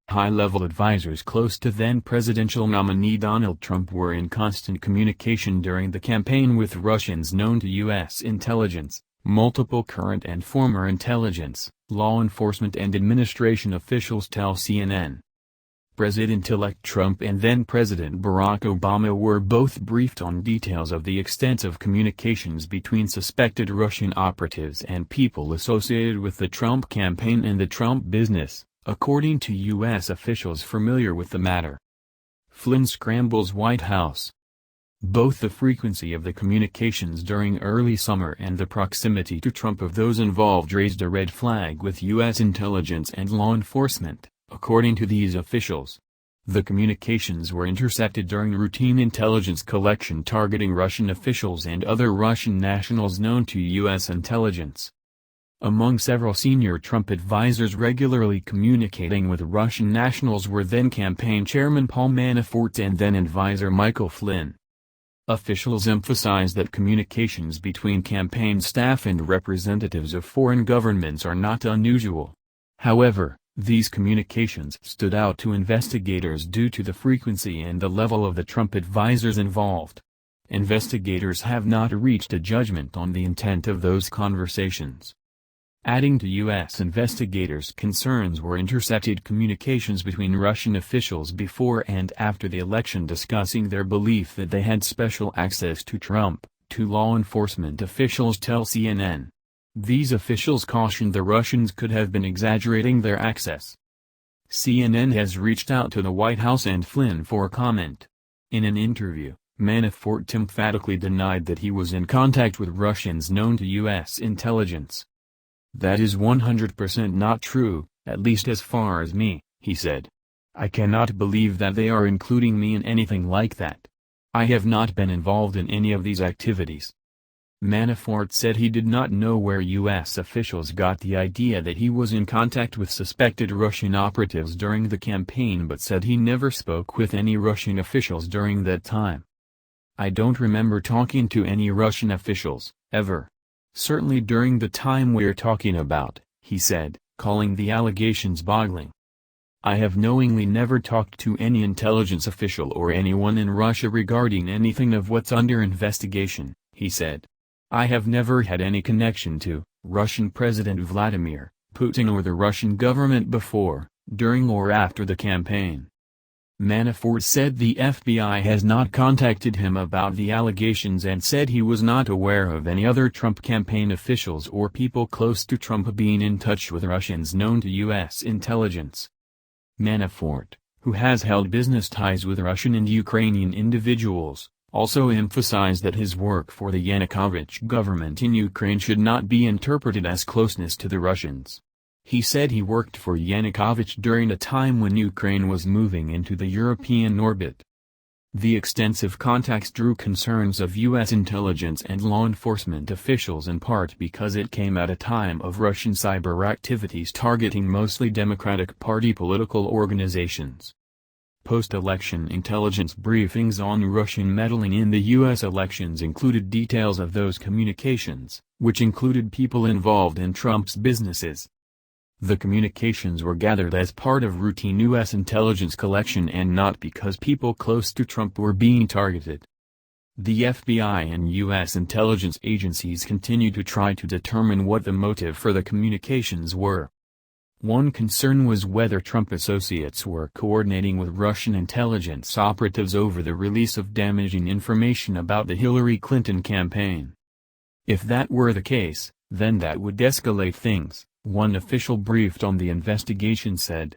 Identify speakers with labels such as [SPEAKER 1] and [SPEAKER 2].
[SPEAKER 1] High-level advisors close to then-presidential nominee Donald Trump were in constant communication during the campaign with Russians known to U.S. intelligence, multiple current and former intelligence, law enforcement and administration officials tell CNN. President-elect Trump and then-President Barack Obama were both briefed on details of the extensive communications between suspected Russian operatives and people associated with the Trump campaign and the Trump business, according to U.S. officials familiar with the matter. Flynn scrambles White House. Both the frequency of the communications during early summer and the proximity to Trump of those involved raised a red flag with U.S. intelligence and law enforcement, according to these officials. The communications were intercepted during routine intelligence collection targeting Russian officials and other Russian nationals known to U.S. intelligence. Among several senior Trump advisors regularly communicating with Russian nationals were then-campaign chairman Paul Manafort and then-advisor Michael Flynn. Officials emphasized that communications between campaign staff and representatives of foreign governments are not unusual. However, these communications stood out to investigators due to the frequency and the level of the Trump advisors involved. Investigators have not reached a judgment on the intent of those conversations. Adding to U.S. investigators' concerns were intercepted communications between Russian officials before and after the election discussing their belief that they had special access to Trump, two law enforcement officials tell CNN. These officials cautioned the Russians could have been exaggerating their access. CNN has reached out to the White House and Flynn for comment. In an interview, Manafort emphatically denied that he was in contact with Russians known to U.S. intelligence. "That is 100% not true, at least as far as me," he said. "I cannot believe that they are including me in anything like that. I have not been involved in any of these activities." Manafort said he did not know where U.S. officials got the idea that he was in contact with suspected Russian operatives during the campaign but said he never spoke with any Russian officials during that time. "I don't remember talking to any Russian officials, ever. Certainly during the time we're talking about," he said, calling the allegations boggling. "I have knowingly never talked to any intelligence official or anyone in Russia regarding anything of what's under investigation," he said. "I have never had any connection to Russian President Vladimir Putin or the Russian government before, during or after the campaign." Manafort said the FBI has not contacted him about the allegations and said he was not aware of any other Trump campaign officials or people close to Trump being in touch with Russians known to U.S. intelligence. Manafort, who has held business ties with Russian and Ukrainian individuals, also emphasized that his work for the Yanukovych government in Ukraine should not be interpreted as closeness to the Russians. He said he worked for Yanukovych during a time when Ukraine was moving into the European orbit. The extensive contacts drew concerns of U.S. intelligence and law enforcement officials in part because it came at a time of Russian cyber activities targeting mostly Democratic Party political organizations. Post-election intelligence briefings on Russian meddling in the U.S. elections included details of those communications, which included people involved in Trump's businesses. The communications were gathered as part of routine U.S. intelligence collection and not because people close to Trump were being targeted. The FBI and U.S. intelligence agencies continue to try to determine what the motive for the communications were. One concern was whether Trump associates were coordinating with Russian intelligence operatives over the release of damaging information about the Hillary Clinton campaign. If that were the case, then that would escalate things, one official briefed on the investigation said.